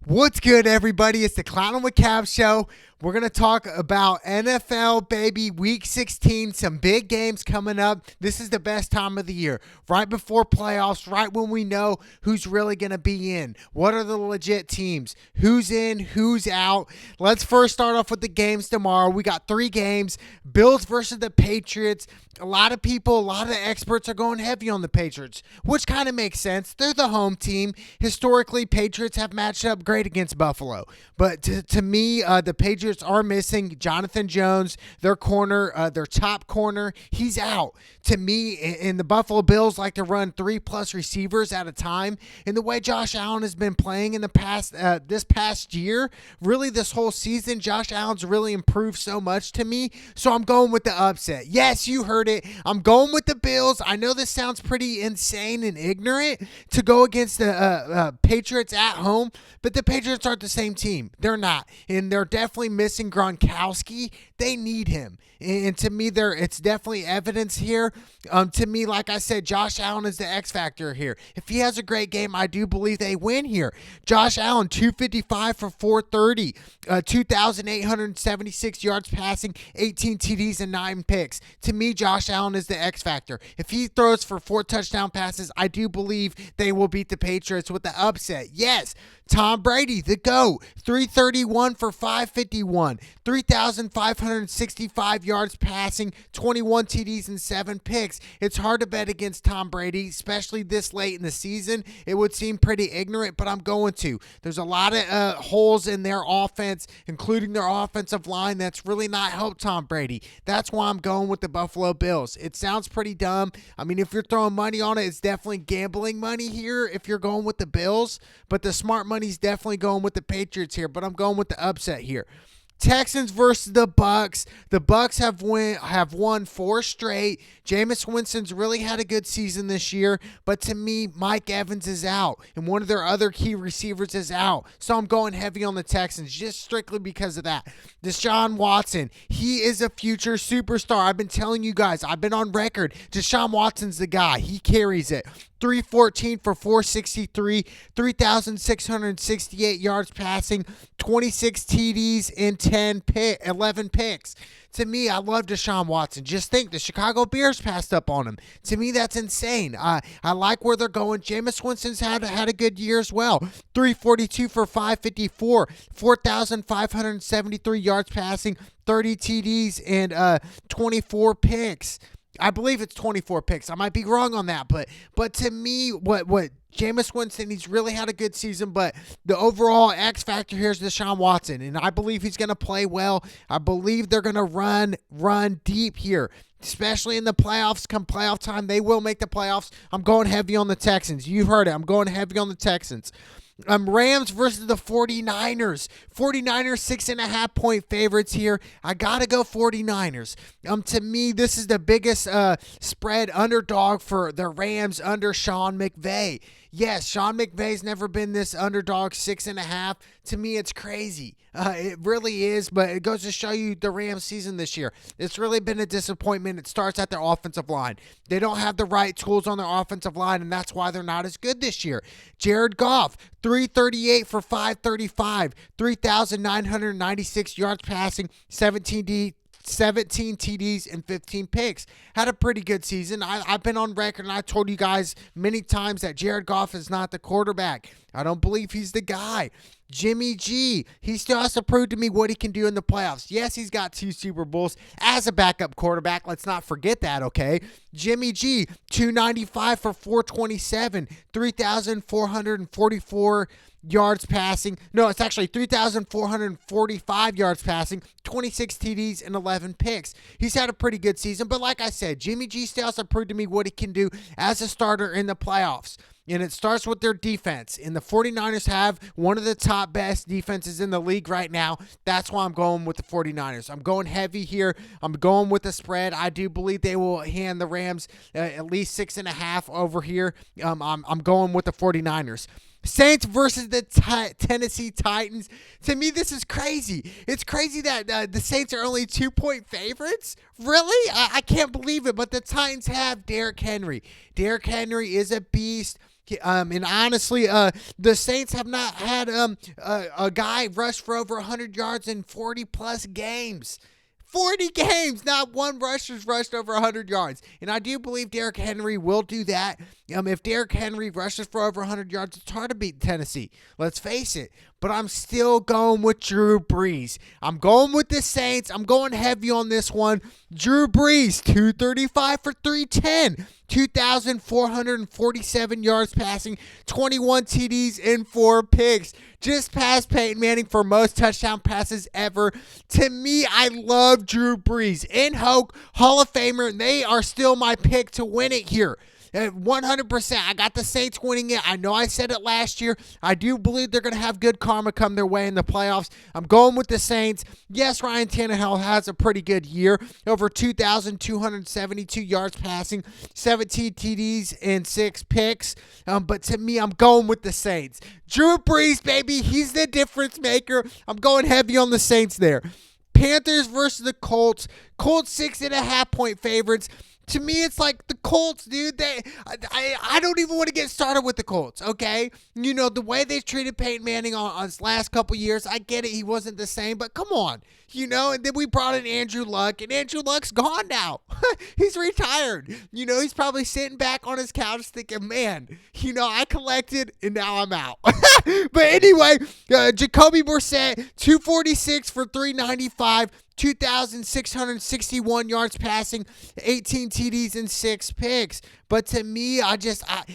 What's good, everybody? It's the Clown with Cab show. We're going to talk about NFL, baby, week 16, some big games coming up. This is the best time of the year, right before playoffs, right when we know who's really going to be in. What are the legit teams? Who's in, who's out? Let's first start off with the games tomorrow. We got 3 games, Bills versus the Patriots. A lot of people, a lot of experts are going heavy on the Patriots, which kind of makes sense. They're the home team. Historically, Patriots have matched up great against Buffalo. But to me, the Patriots are missing Jonathan Jones, their corner, their top corner. He's out. To me, and the Buffalo Bills like to run 3+ receivers at a time. And the way Josh Allen has been playing in the past, this past year, really this whole season, Josh Allen's really improved so much to me. So I'm going with the upset. Yes, you heard it. I'm going with the Bills. I know this sounds pretty insane and ignorant to go against the Patriots at home, but the Patriots aren't the same team. They're not, and they're definitely missing Gronkowski. They need him, and to me, it's definitely evidence here. To me, like I said, Josh Allen is the X factor here. If he has a great game, I do believe they win here. Josh Allen, 255 for 430, 2,876 yards passing, 18 TDs and 9 picks. To me, Josh Allen is the X factor. If he throws for 4 touchdown passes, I do believe they will beat the Patriots with the upset. Yes, Tom Brady, the GOAT, 331 for 551, 3,565 yards passing, 21 TDs and 7 picks. It's hard to bet against Tom Brady, especially this late in the season. It would seem pretty ignorant, but I'm going to. There's a lot of holes in their offense, including their offensive line, that's really not helped Tom Brady. That's why I'm going with the Buffalo Bills. It sounds pretty dumb. I mean, if you're throwing money on it, it's definitely gambling money here if you're going with the Bills, but the smart money's definitely going with the Patriots here, but I'm going with the upset here. Texans versus the Bucks. The Bucks have won 4 straight. Jameis Winston's really had a good season this year, but to me, Mike Evans is out, and one of their other key receivers is out. So I'm going heavy on the Texans just strictly because of that. Deshaun Watson, he is a future superstar. I've been telling you guys, I've been on record. Deshaun Watson's the guy. He carries it. 314 for 463, 3,668 yards passing, 26 TDs and 11 picks. To me, I love Deshaun Watson. Just think, the Chicago Bears passed up on him. To me, that's insane. I like where they're going. Jameis Winston's had a good year as well. 342 for 554, 4,573 yards passing, 30 TDs and 24 picks. I believe it's 24 picks. I might be wrong on that, but to me, what Jameis Winston, he's really had a good season, but the overall X factor here is Deshaun Watson, and I believe he's going to play well. I believe they're going to run deep here, especially in the playoffs. Come playoff time, they will make the playoffs. I'm going heavy on the Texans. You heard it. I'm going heavy on the Texans. Rams versus the 49ers. 49ers 6.5 point favorites here. I got to go 49ers. To me, this is the biggest spread underdog for the Rams under Sean McVay. Yes, Sean McVay's never been this underdog 6.5. To me, it's crazy. It really is, but it goes to show you the Rams season this year. It's really been a disappointment. It starts at their offensive line. They don't have the right tools on their offensive line, and that's why they're not as good this year. Jared Goff, 338 for 535, 3,996 yards passing, 17 TDs and 15 picks. Had a pretty good season. I've been on record and I told you guys many times that Jared Goff is not the quarterback. I don't believe he's the guy. Jimmy G, he still has to prove to me what he can do in the playoffs. Yes, he's got 2 Super Bowls as a backup quarterback. Let's not forget that, okay? Jimmy G, 295 for 427, 3,444 yards passing. No, it's actually 3,445 yards passing, 26 TDs and 11 picks. He's had a pretty good season, but like I said, Jimmy G still has to prove to me what he can do as a starter in the playoffs. And it starts with their defense. And the 49ers have one of the top best defenses in the league right now. That's why I'm going with the 49ers. I'm going heavy here. I'm going with the spread. I do believe they will hand the Rams at least 6.5 over here. I'm going with the 49ers. Saints versus the Tennessee Titans. To me, this is crazy. It's crazy that the Saints are only 2-point favorites. Really? I can't believe it. But the Titans have Derrick Henry. Derrick Henry is a beast. And honestly, the Saints have not had a guy rush for over 100 yards in 40 plus games. 40 games, not one rusher's rushed over 100 yards. And I do believe Derrick Henry will do that. If Derrick Henry rushes for over 100 yards, it's hard to beat Tennessee. Let's face it. But I'm still going with Drew Brees. I'm going with the Saints. I'm going heavy on this one. Drew Brees, 235 for 310. 2,447 yards passing, 21 TDs, and 4 picks. Just past Peyton Manning for most touchdown passes ever. To me, I love Drew Brees. In Hoke, Hall of Famer, and they are still my pick to win it here. 100%. I got the Saints winning it. I know I said it last year. I do believe they're going to have good karma come their way in the playoffs. I'm going with the Saints. Yes, Ryan Tannehill has a pretty good year. Over 2,272 yards passing, 17 TDs, and 6 picks. But to me, I'm going with the Saints. Drew Brees, baby, he's the difference maker. I'm going heavy on the Saints there. Panthers versus the Colts. Colts 6.5-point favorites. To me, it's like the Colts, dude. I don't even want to get started with the Colts, okay? You know, the way they've treated Peyton Manning on his last couple years, I get it. He wasn't the same, but come on. You know, and then we brought in Andrew Luck, and Andrew Luck's gone now. He's retired. You know, he's probably sitting back on his couch thinking, man, you know, I collected, and now I'm out. But anyway, Jacoby Brissett, 246 for 395. 2,661 yards passing, 18 TDs, and 6 picks. But to me,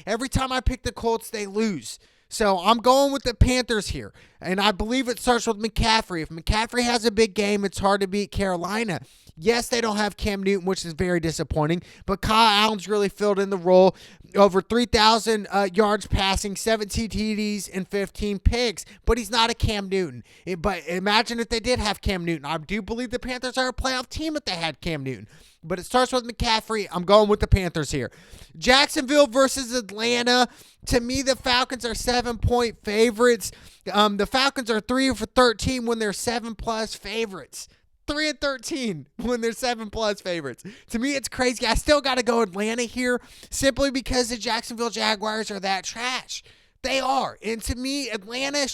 every time I pick the Colts, they lose. So I'm going with the Panthers here. And I believe it starts with McCaffrey. If McCaffrey has a big game, it's hard to beat Carolina. Yes, they don't have Cam Newton, which is very disappointing, but Kyle Allen's really filled in the role. Over 3,000 yards passing, 17 TDs, and 15 picks, but he's not a Cam Newton. But imagine if they did have Cam Newton. I do believe the Panthers are a playoff team if they had Cam Newton. But it starts with McCaffrey. I'm going with the Panthers here. Jacksonville versus Atlanta. To me, the Falcons are 7-point favorites. The Falcons are 3 for 13 when they're 7+ favorites. 3-13 when they're 7+ favorites. To me, it's crazy. I still got to go Atlanta here simply because the Jacksonville Jaguars are that trash. They are. And to me, Atlanta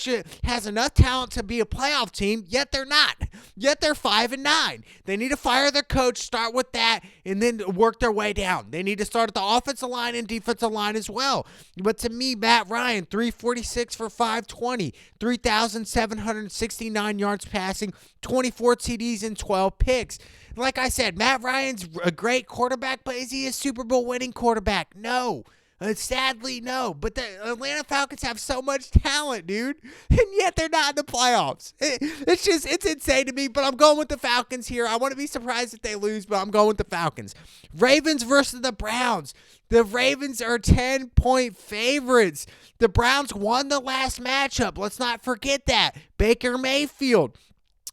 has enough talent to be a playoff team, yet they're not. Yet they're 5-9. They need to fire their coach, start with that, and then work their way down. They need to start at the offensive line and defensive line as well. But to me, Matt Ryan, 346 for 520, 3,769 yards passing, 24 TDs, and 12 picks. Like I said, Matt Ryan's a great quarterback, but is he a Super Bowl winning quarterback? No. Sadly, no. But the Atlanta Falcons have so much talent, dude. And yet they're not in the playoffs. It's insane to me, but I'm going with the Falcons here. I want to be surprised if they lose, but I'm going with the Falcons. Ravens versus the Browns. The Ravens are 10-point favorites. The Browns won the last matchup. Let's not forget that. Baker Mayfield.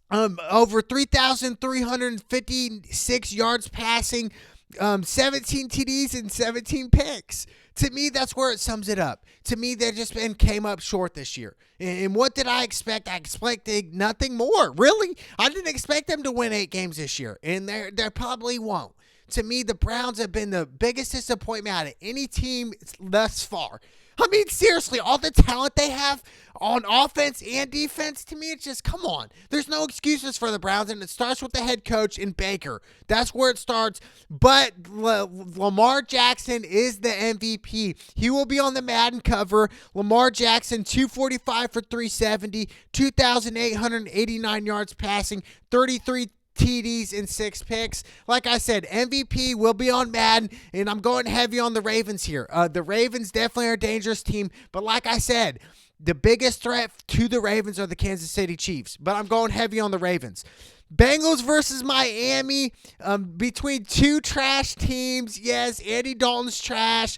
Over 3,356 yards passing, 17 TDs, and 17 picks. To me, that's where it sums it up. To me, they just came up short this year. And what did I expect? I expected nothing more. Really? I didn't expect them to win 8 games this year, and they probably won't. To me, the Browns have been the biggest disappointment out of any team thus far. I mean, seriously, all the talent they have on offense and defense, to me, it's just, come on. There's no excuses for the Browns, and it starts with the head coach and Baker. That's where it starts. But Lamar Jackson is the MVP. He will be on the Madden cover. Lamar Jackson, 245 for 370, 2,889 yards passing, 33 TDs and 6 picks. Like I said, MVP will be on Madden, and I'm going heavy on the Ravens here. The Ravens definitely are a dangerous team, but like I said, the biggest threat to the Ravens are the Kansas City Chiefs, but I'm going heavy on the Ravens. Bengals versus Miami, between two trash teams. Yes, Andy Dalton's trash.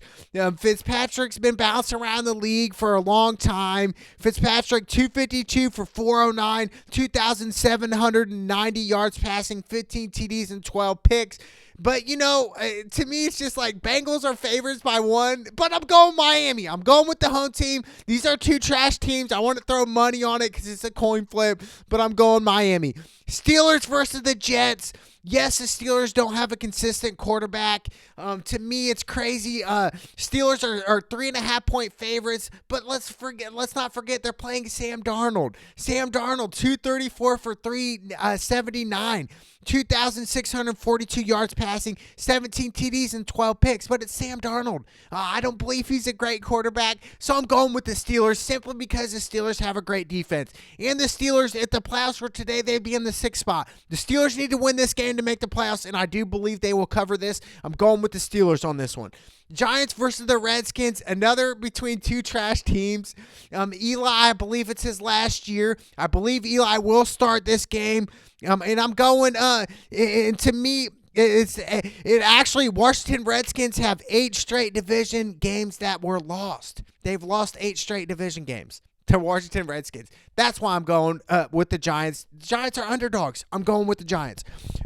Fitzpatrick's been bouncing around the league for a long time. Fitzpatrick, 252 for 409, 2,790 yards passing, 15 TDs, and 12 picks. But, you know, to me, it's just like Bengals are favorites by 1, but I'm going Miami. I'm going with the home team. These are two trash teams. I want to throw money on it because it's a coin flip, but I'm going Miami. Steelers versus the Jets. Yes, the Steelers don't have a consistent quarterback. To me, it's crazy. Steelers are 3.5-point favorites, but let's not forget they're playing Sam Darnold. Sam Darnold, 234 for 379. 2,642 yards passing, 17 TDs and 12 picks, but it's Sam Darnold. I don't believe he's a great quarterback, so I'm going with the Steelers simply because the Steelers have a great defense. And the Steelers, if the playoffs were today, they'd be in the 6th spot. The Steelers need to win this game to make the playoffs, and I do believe they will cover this. I'm going with the Steelers on this one. Giants versus the Redskins, another between two trash teams. Eli, I believe it's his last year. I believe Eli will start this game. And I'm going, and to me, it actually, Washington Redskins have 8 straight division games that were lost. They've lost 8 straight division games to Washington Redskins. That's why I'm going with the Giants. The Giants are underdogs. I'm going with the Giants.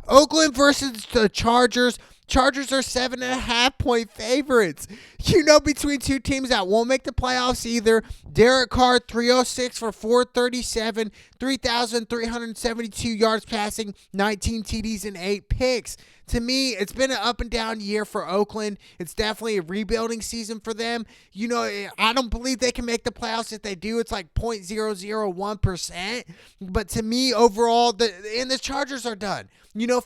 Oakland versus the Chargers. Chargers are 7.5-point favorites. Between two teams that won't make the playoffs either. Derek Carr, 306 for 437, 3,372 yards passing, 19 TDs and 8 picks. To me, it's been an up and down year for Oakland. It's definitely a rebuilding season for them. I don't believe they can make the playoffs. If they do, it's like 0.001%. But to me, overall, the Chargers are done.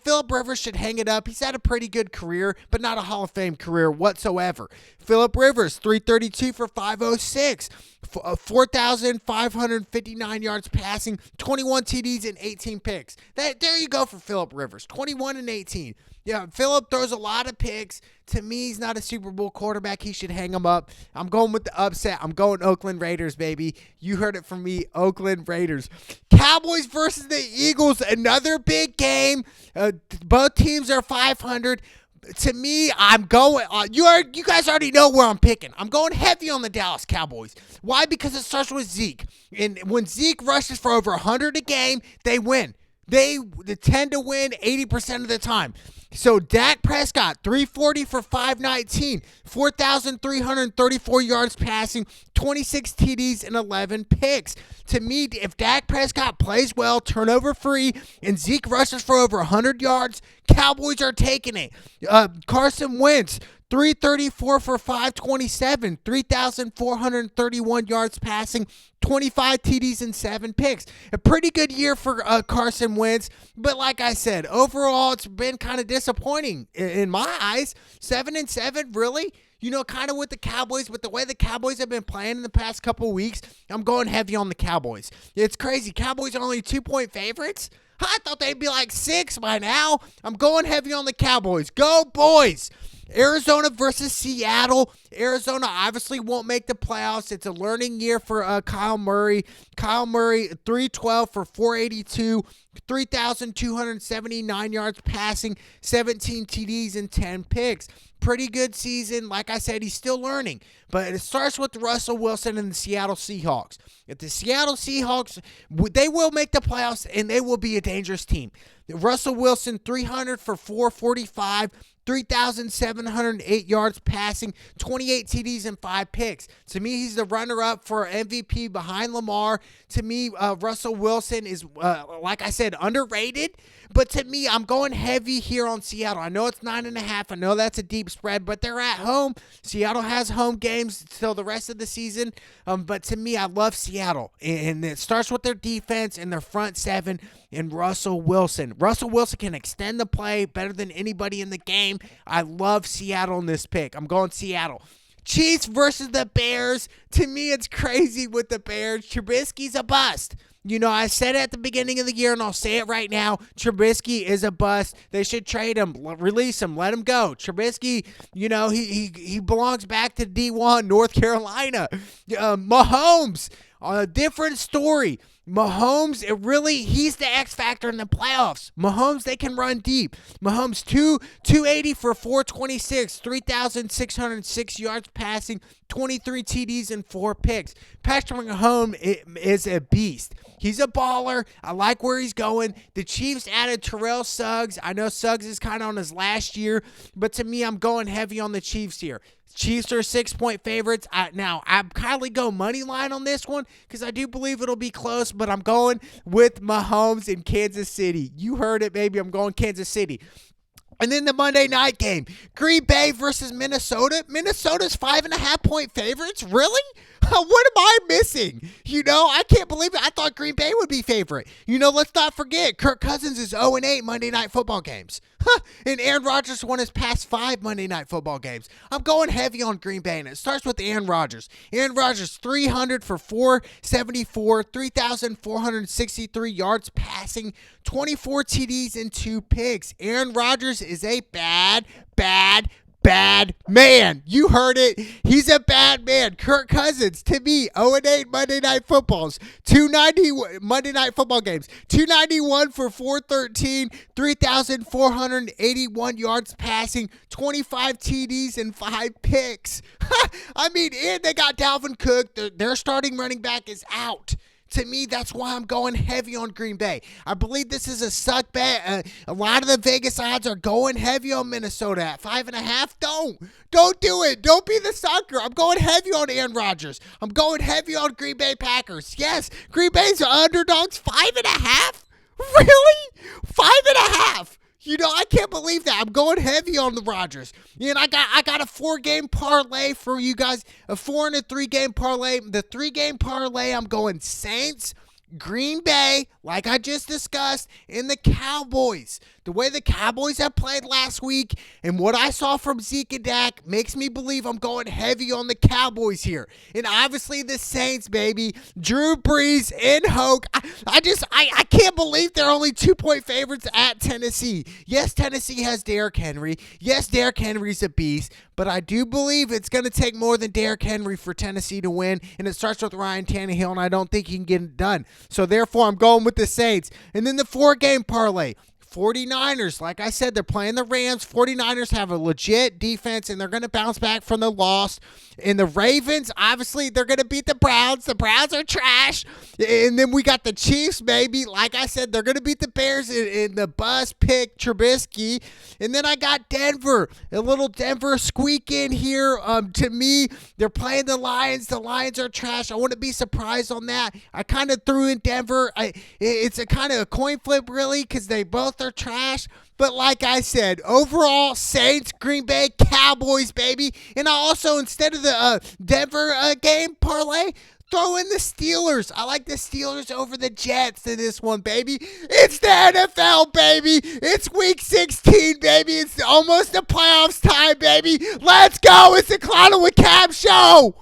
Philip Rivers should hang it up. He's had a pretty good career, but not a Hall of Fame career whatsoever. Philip Rivers, 332 for 506, 4,559 yards passing, 21 TDs and 18 picks. There you go for Philip Rivers, 21 and 18. Yeah, Philip throws a lot of picks. To me, he's not a Super Bowl quarterback. He should hang him up. I'm going with the upset. I'm going Oakland Raiders, baby. You heard it from me, Oakland Raiders. Cowboys versus the Eagles, another big game. Both teams are 500. To me, I'm going. You guys already know where I'm picking. I'm going heavy on the Dallas Cowboys. Why? Because it starts with Zeke. And when Zeke rushes for over 100 a game, they win. They tend to win 80% of the time. So Dak Prescott, 340 for 519, 4,334 yards passing, 26 TDs and 11 picks. To me, if Dak Prescott plays well, turnover free, and Zeke rushes for over 100 yards, Cowboys are taking it. Carson Wentz, 334 for 527, 3,431 yards passing, 25 TDs and 7 picks. A pretty good year for Carson Wentz, but like I said, overall it's been kind of disappointing in my eyes. 7-7, really? Kind of with the Cowboys, with the way the Cowboys have been playing in the past couple of weeks, I'm going heavy on the Cowboys. It's crazy. Cowboys are only 2-point favorites? I thought they'd be like 6 by now. I'm going heavy on the Cowboys. Go, boys! Arizona versus Seattle. Arizona obviously won't make the playoffs. It's a learning year for Kyle Murray. Kyle Murray, 312 for 482, 3,279 yards passing, 17 TDs and 10 picks. Pretty good season. Like I said, he's still learning. But it starts with Russell Wilson and the Seattle Seahawks. If the Seattle Seahawks, they will make the playoffs, and they will be a dangerous team. Russell Wilson, 300 for 445, 3,708 yards passing, 28 TDs and 5 picks. To me, he's the runner-up for MVP behind Lamar. To me, Russell Wilson is, like I said, underrated. But to me, I'm going heavy here on Seattle. I know it's 9.5. I know that's a deep spread, but they're at home. Seattle has home games till the rest of the season. But to me, I love Seattle. And it starts with their defense and their front seven and Russell Wilson. Russell Wilson can extend the play better than anybody in the game. I love Seattle in this pick. I'm going Seattle. Chiefs versus the Bears. To me, it's crazy with the Bears. Trubisky's a bust. I said it at the beginning of the year, and I'll say it right now. Trubisky is a bust. They should trade him, release him, let him go. Trubisky, he belongs back to D1, North Carolina. Mahomes, a different story. Mahomes, he's the X factor in the playoffs. Mahomes, they can run deep. Mahomes, 280 for 426, 3,606 yards passing, 23 TDs and 4 picks. Patrick Mahomes is a beast. He's a baller. I like where he's going. The Chiefs added Terrell Suggs. I know Suggs is kind of on his last year, but to me, I'm going heavy on the Chiefs here. Chiefs are 6-point favorites. Now, I kindly go money line on this one because I do believe it'll be close, but I'm going with Mahomes in Kansas City. You heard it, baby. I'm going Kansas City. And then the Monday night game, Green Bay versus Minnesota. Minnesota's 5.5-point favorites? Really? What am I missing? I can't believe it. I thought Green Bay would be favorite. Let's not forget, Kirk Cousins is 0-8 Monday night football games. And Aaron Rodgers won his past 5 Monday night football games. I'm going heavy on Green Bay, and it starts with Aaron Rodgers. Aaron Rodgers, 300 for 474, 3,463 yards passing, 24 TDs and 2 picks. Aaron Rodgers is a bad man. You heard it. He's a bad man. Kirk Cousins, to me, 0-8 Monday Night Footballs. 290 Monday Night Football games. 291 for 413, 3,481 yards passing, 25 TDs and 5 picks. And they got Dalvin Cook. Their starting running back is out. To me, that's why I'm going heavy on Green Bay. I believe this is a suck bet. A lot of the Vegas odds are going heavy on Minnesota at 5.5. Don't do it. Don't be the sucker. I'm going heavy on Aaron Rodgers. I'm going heavy on Green Bay Packers. Yes, Green Bay's underdogs 5.5. Really? 5.5. I can't believe that. I'm going heavy on the Rodgers. I got a 4-game parlay for you guys. A 4 and a 3-game parlay. The 3-game parlay, I'm going Saints, Green Bay, like I just discussed, and the Cowboys. The way the Cowboys have played last week and what I saw from Zeke and Dak makes me believe I'm going heavy on the Cowboys here. And obviously the Saints, baby. Drew Brees and Hoke. I can't believe they're only 2-point favorites at Tennessee. Yes, Tennessee has Derrick Henry. Yes, Derrick Henry's a beast. But I do believe it's going to take more than Derrick Henry for Tennessee to win. And it starts with Ryan Tannehill, and I don't think he can get it done. So therefore, I'm going with the Saints. And then the 4-game parlay. 49ers, like I said, they're playing the Rams. 49ers have a legit defense, and they're going to bounce back from the loss. And the Ravens, obviously, they're going to beat the Browns. The Browns are trash. And then we got the Chiefs, baby. Like I said, they're going to beat the Bears in the bus pick Trubisky. And then I got Denver, a little Denver squeak in here. To me, they're playing the Lions. The Lions are trash. I wouldn't be surprised on that. I kind of threw in Denver. It's a kind of a coin flip, really, because they both are trash. But like I said, overall, Saints, Green Bay, Cowboys, baby. And I also, instead of the Denver game parlay, throw in the Steelers. I like the Steelers over the Jets in this one, baby. It's the NFL, baby. It's week 16, baby. It's almost the playoffs time, baby. Let's go. It's the Clown with Cab show.